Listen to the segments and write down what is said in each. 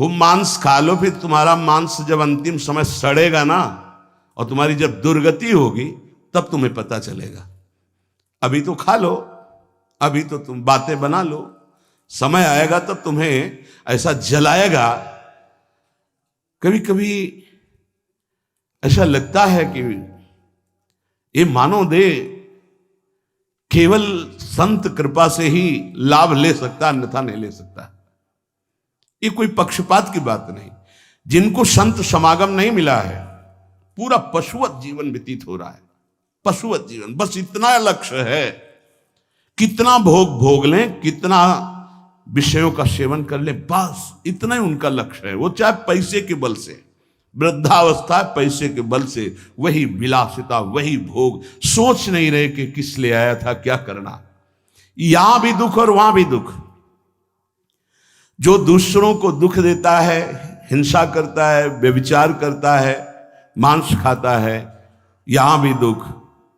खूब मांस खा लो, फिर तुम्हारा मांस जब अंतिम समय सड़ेगा ना और तुम्हारी जब दुर्गति होगी तब तुम्हें पता चलेगा। अभी तो खा लो, अभी तो तुम बातें बना लो, समय आएगा तब तुम्हें ऐसा जलाएगा। कभी कभी ऐसा लगता है कि ये मानव देह केवल संत कृपा से ही लाभ ले सकता, अन्यथा नहीं ले सकता। ये कोई पक्षपात की बात नहीं। जिनको संत समागम नहीं मिला है, पूरा पशुवत जीवन व्यतीत हो रहा है, पशुवत जीवन। बस इतना लक्ष्य है, कितना भोग भोग लें, कितना विषयों का सेवन कर ले, बस इतना ही उनका लक्ष्य है। वो चाहे पैसे के बल से, वृद्धावस्था पैसे के बल से, वही विलासिता, वही भोग, सोच नहीं रहे कि किस लिए आया था, क्या करना। यहां भी दुख और वहां भी दुख। जो दूसरों को दुख देता है, हिंसा करता है, व्यभिचार करता है, मांस खाता है, यहां भी दुख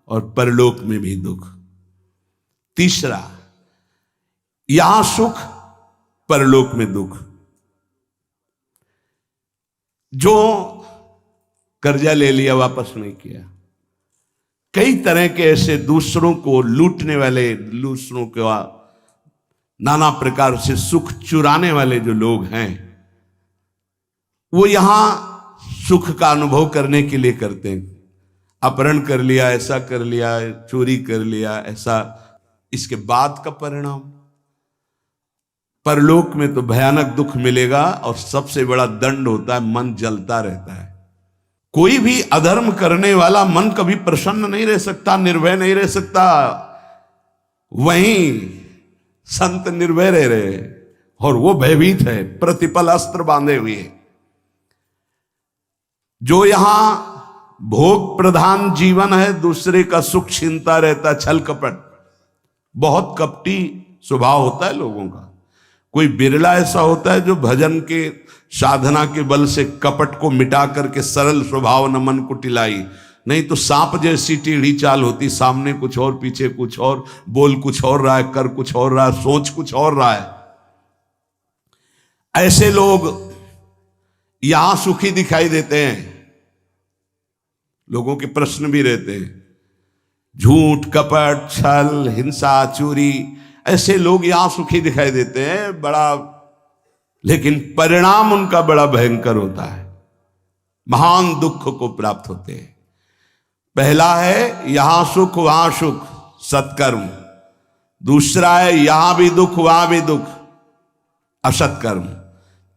और परलोक में भी दुख। तीसरा, यहां सुख, परलोक में दुख। जो कर्जा ले लिया, वापस नहीं किया, कई तरह के ऐसे दूसरों को लूटने वाले, दूसरों के नाना प्रकार से सुख चुराने वाले जो लोग हैं, वो यहां सुख का अनुभव करने के लिए करते हैं। अपहरण कर लिया, ऐसा कर लिया, चोरी कर लिया, ऐसा। इसके बाद का परिणाम परलोक में तो भयानक दुख मिलेगा और सबसे बड़ा दंड होता है, मन जलता रहता है। कोई भी अधर्म करने वाला मन कभी प्रसन्न नहीं रह सकता, निर्भय नहीं रह सकता। वहीं संत निर्भय रह रहे और वो भयभीत है, प्रतिपल अस्त्र बांधे हुए। जो यहां भोग प्रधान जीवन है, दूसरे का सुख छीनता रहता, छल कपट, बहुत कपटी स्वभाव होता है लोगों का। कोई बिरला ऐसा होता है जो भजन के साधना के बल से कपट को मिटा करके सरल स्वभाव न मन को टिलाई। नहीं तो सांप जैसी टेढ़ी चाल होती, सामने कुछ और, पीछे कुछ और, बोल कुछ और रहा है, कर कुछ और रहा है, सोच कुछ और रहा है। ऐसे लोग यहां सुखी दिखाई देते हैं। लोगों के प्रश्न भी रहते हैं, झूठ, कपट, छल, हिंसा, चोरी, ऐसे लोग यहां सुखी दिखाई देते हैं बड़ा, लेकिन परिणाम उनका बड़ा भयंकर होता है, महान दुख को प्राप्त होते हैं। पहला है यहां सुख वहां सुख, सत्कर्म। दूसरा है यहां भी दुख वहां भी दुख, असत्कर्म।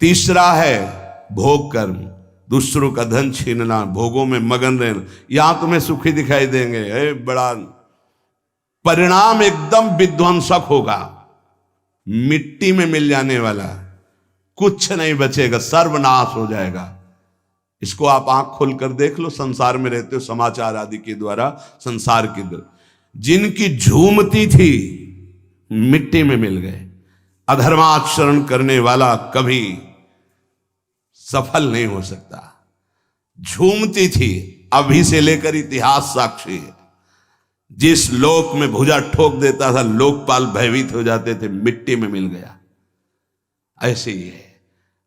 तीसरा है भोग कर्म, दूसरों का धन छीनना, भोगों में मगन रहना। यहां तुम्हें सुखी दिखाई देंगे, बड़ा परिणाम एकदम विध्वंसक होगा, मिट्टी में मिल जाने वाला, कुछ नहीं बचेगा, सर्वनाश हो जाएगा। इसको आप आंख खोलकर देख लो, संसार में रहते हो, समाचार आदि के द्वारा संसार के द्वारा, जिनकी झूमती थी मिट्टी में मिल गए। अधर्माचरण करने वाला कभी सफल नहीं हो सकता। झूमती थी, अभी से लेकर इतिहास साक्षी है। जिस लोक में भुजा ठोक देता था, लोकपाल भयभीत हो जाते थे, मिट्टी में मिल गया। ऐसे ही है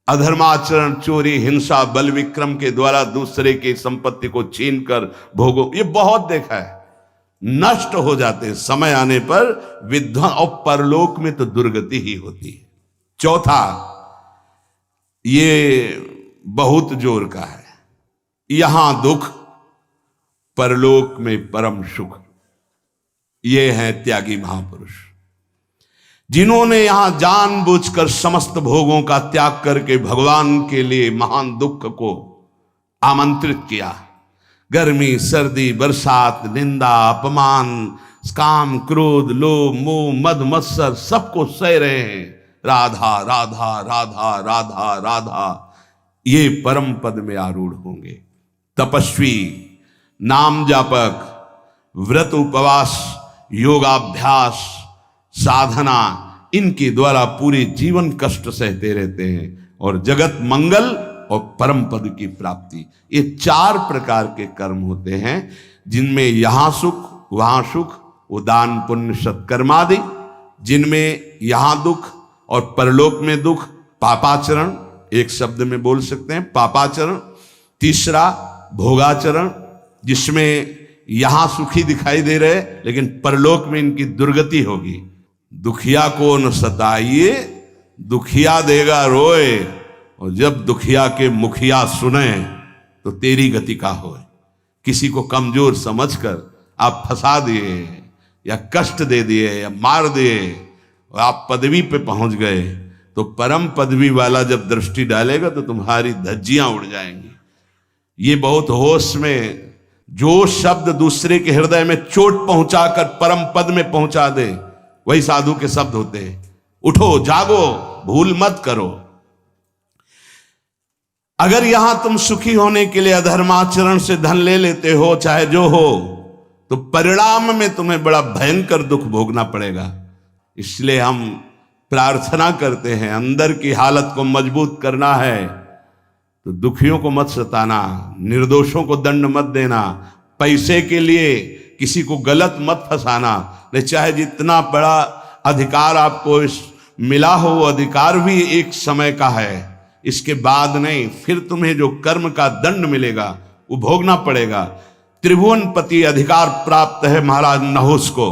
अधर्माचरण, चोरी, हिंसा, बल विक्रम के द्वारा दूसरे की संपत्ति को छीनकर भोगो, ये बहुत देखा है, नष्ट हो जाते हैं। समय आने पर विध्वंस, और परलोक में तो दुर्गति ही होती है। चौथा, ये बहुत जोर का है, यहां दुख, परलोक में परम सुख। ये हैं त्यागी महापुरुष, जिन्होंने यहां जानबूझकर समस्त भोगों का त्याग करके भगवान के लिए महान दुख को आमंत्रित किया। गर्मी, सर्दी, बरसात, निंदा, अपमान, काम, क्रोध, लोभ, मोह, मद, मत्सर, सबको सह रहे हैं। राधा राधा राधा राधा राधा, ये परम पद में आरूढ़ होंगे। तपस्वी, नाम जापक, व्रत उपवास, योगाभ्यास, साधना, इनके द्वारा पूरे जीवन कष्ट सहते रहते हैं और जगत मंगल और परम पद की प्राप्ति, ये चार प्रकार के कर्म होते हैं, जिनमें यहां सुख वहां सुख, उदान, पुण्य, सत्कर्मादि, जिनमें यहां दुख और परलोक में दुख, पापाचरण, एक शब्द में बोल सकते हैं पापाचरण, तीसरा भोगाचरण, जिसमें यहां सुखी दिखाई दे रहे लेकिन परलोक में इनकी दुर्गति होगी। दुखिया को न सताइए, दुखिया देगा रोए, और जब दुखिया के मुखिया सुने तो तेरी गति का होए। किसी को कमजोर समझकर आप फंसा दिए या कष्ट दे दिए या मार दिए और आप पदवी पे पहुंच गए, तो परम पदवी वाला जब दृष्टि डालेगा तो तुम्हारी धज्जियां उड़ जाएंगी। ये बहुत होश में, जो शब्द दूसरे के हृदय में चोट पहुंचाकर परम पद में पहुंचा दे, वही साधु के शब्द होते हैं। उठो, जागो, भूल मत करो। अगर यहां तुम सुखी होने के लिए अधर्माचरण से धन ले लेते हो, चाहे जो हो, तो परिणाम में तुम्हें बड़ा भयंकर दुख भोगना पड़ेगा। इसलिए हम प्रार्थना करते हैं, अंदर की हालत को मजबूत करना है तो दुखियों को मत सताना, निर्दोषों को दंड मत देना, पैसे के लिए किसी को गलत मत फंसाना। नहीं, चाहे जितना बड़ा अधिकार आपको मिला हो, वो अधिकार भी एक समय का है, इसके बाद नहीं। फिर तुम्हें जो कर्म का दंड मिलेगा वो भोगना पड़ेगा। त्रिभुवनपति अधिकार प्राप्त है महाराज नहुस को,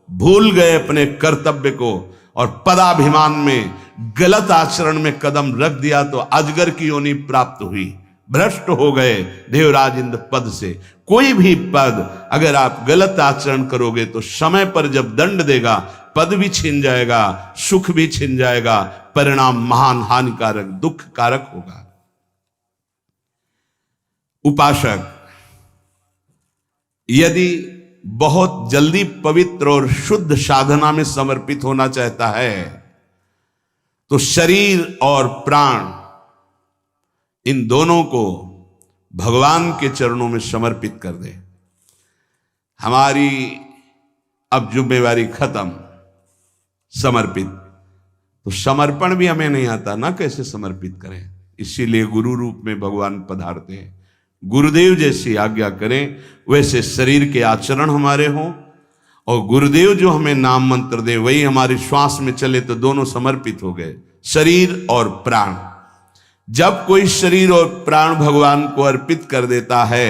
भूल गए अपने कर्तव्य को और पदाभिमान में गलत आचरण में कदम रख दिया तो अजगर की योनि प्राप्त हुई, भ्रष्ट हो गए देवराज इंद्र पद से। कोई भी पद अगर आप गलत आचरण करोगे तो समय पर जब दंड देगा, पद भी छिन जाएगा, सुख भी छिन जाएगा, परिणाम महान हानिकारक दुख कारक होगा। उपासक यदि बहुत जल्दी पवित्र और शुद्ध साधना में समर्पित होना चाहता है तो शरीर और प्राण, इन दोनों को भगवान के चरणों में समर्पित कर दे। हमारी अब जिम्मेवारी खत्म, समर्पित। तो समर्पण भी हमें नहीं आता ना, कैसे समर्पित करें। इसीलिए गुरु रूप में भगवान पधारते हैं। गुरुदेव जैसी आज्ञा करें वैसे शरीर के आचरण हमारे हों, और गुरुदेव जो हमें नाम मंत्र दे वही हमारी श्वास में चले, तो दोनों समर्पित हो गए, शरीर और प्राण। जब कोई शरीर और प्राण भगवान को अर्पित कर देता है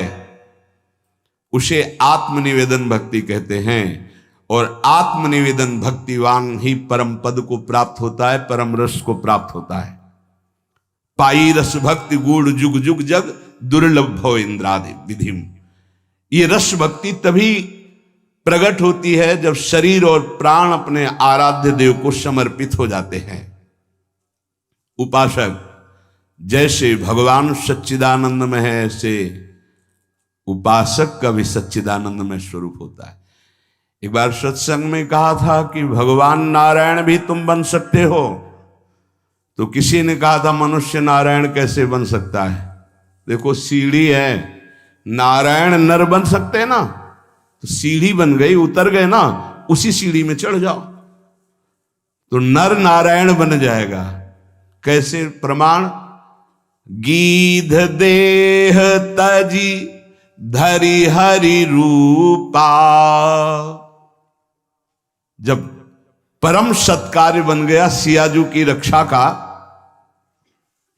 उसे आत्मनिवेदन भक्ति कहते हैं, और आत्मनिवेदन भक्तिवान ही परम पद को प्राप्त होता है, परम रस को प्राप्त होता है। पाई रस भक्ति गूढ़ जुग जुग जग, दुर्लभ भव इंद्रादि विधिम। ये रस भक्ति तभी प्रकट होती है जब शरीर और प्राण अपने आराध्य देव को समर्पित हो जाते हैं। उपासक जैसे भगवान सच्चिदानंद में है, ऐसे उपासक का भी सच्चिदानंद में स्वरूप होता है। एक बार सत्संग में कहा था कि भगवान नारायण भी तुम बन सकते हो, तो किसी ने कहा था मनुष्य नारायण कैसे बन सकता है। देखो सीढ़ी है, नारायण नर बन सकते हैं ना, तो सीढ़ी बन गई, उतर गए ना, उसी सीढ़ी में चढ़ जाओ तो नर नारायण बन जाएगा। कैसे प्रमाण? गीध देह तजी धरि हरि रूपा। जब परम सत्कार्य बन गया सियाजू की रक्षा का,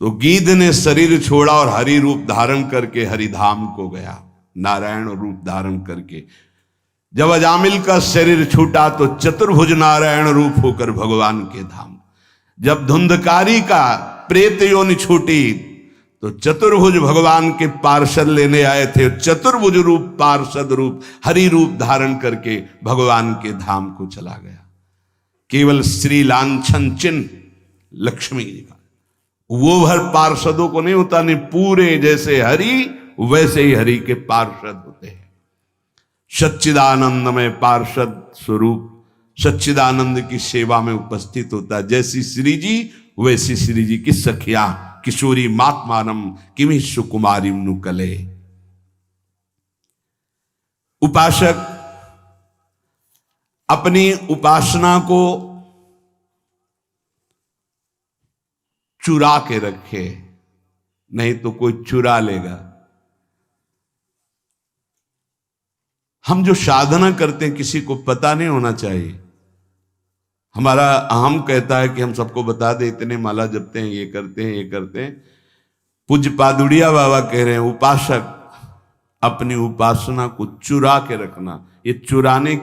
तो गीध ने शरीर छोड़ा और हरि रूप धारण करके हरिधाम को गया, नारायण रूप धारण करके। जब अजामिल का शरीर छूटा तो चतुर्भुज नारायण रूप होकर भगवान के धाम। जब धुंधकारी का प्रेत योनि छूटी तो चतुर्भुज भगवान के पार्षद लेने आए थे, चतुर्भुज रूप पार्षद रूप हरि रूप धारण करके भगवान के धाम को चला गया। केवल श्री लांछन चिन्ह लक्ष्मी जी का, वो भर पार्षदों को नहीं होता, नहीं, पूरे जैसे हरि वैसे ही हरि के पार्षद होते हैं। सच्चिदानंद में पार्षद स्वरूप सच्चिदानंद की सेवा में उपस्थित होता है। जैसी श्री जी वैसी श्री जी की सखिया किशोरी मात्मानम किमि सुकुमारी नुकले। उपासक अपनी उपासना को चुरा के रखे, नहीं तो कोई चुरा लेगा। हम जो साधना करते हैं किसी को पता नहीं होना चाहिए। हमारा अहम कहता है कि हम सबको बता दे, इतने माला जपते हैं, ये करते हैं, ये करते हैं। पूज्य पादुड़िया बाबा कह रहे हैं, उपासक अपनी उपासना को चुरा के रखना। ये चुराने